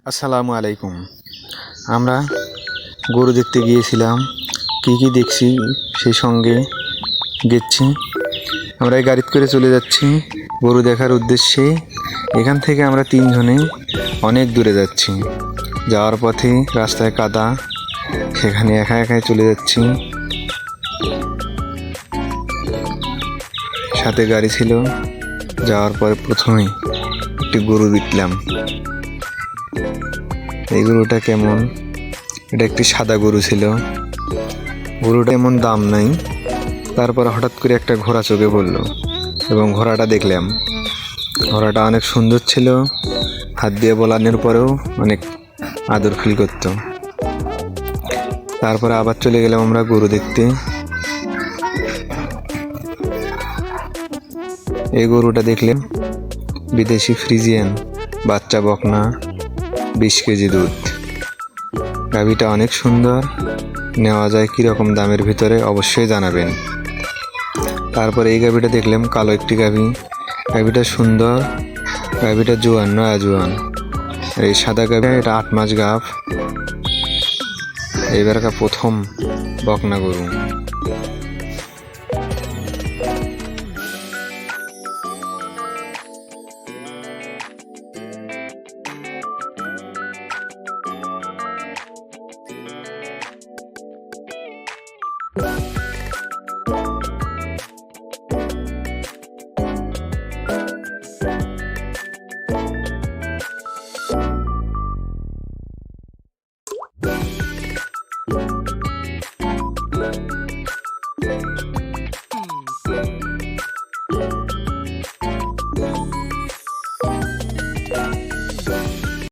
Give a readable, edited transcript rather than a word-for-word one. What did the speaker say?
আসসালামু আলাইকুম। আমরা গরু দেখতে গিয়েছিলাম। কি কি দেখছি সেই সঙ্গে গেছি। আমরা এই গাড়িতে করে চলে যাচ্ছি গরু দেখার উদ্দেশ্যে। এখান থেকে আমরা তিনজনে অনেক দূরে যাচ্ছি। যাওয়ার পথে রাস্তায় কাদা, সেখানে একা একাই চলে যাচ্ছি। সাথে গাড়ি ছিল। যাওয়ার পরে প্রথমেই একটি গরু দেখলাম। এই গরুটা কেমন, এটা একটি সাদা গরু ছিল। গরুটা এমন দাম নাই। তারপর হঠাৎ করে একটা ঘোড়া চোখে পড়লো এবং ঘোড়াটা দেখলাম। ঘোড়াটা অনেক সুন্দর ছিল, হাত দিয়ে বোলানোর পরেও অনেক আদর ফিল করত। তারপরে আবার চলে গেলাম আমরা গরু দেখতে। এই গরুটা দেখলাম বিদেশি ফ্রিজিয়ান বাচ্চা বকনা, 20 কেজি দুধ। গাভীটা অনেক সুন্দর, নেওয়া যায় কীরকম দামের ভিতরে অবশ্যই জানাবেন। তারপরে এই গাভীটা দেখলাম কালো একটি গাভী। গাভীটা সুন্দর, গাভীটা জোয়ান, নয়া জোয়ান। আর এই সাদা গাভী, এটা 8 মাস গাভ। এইবারকার প্রথম বকনা গরু।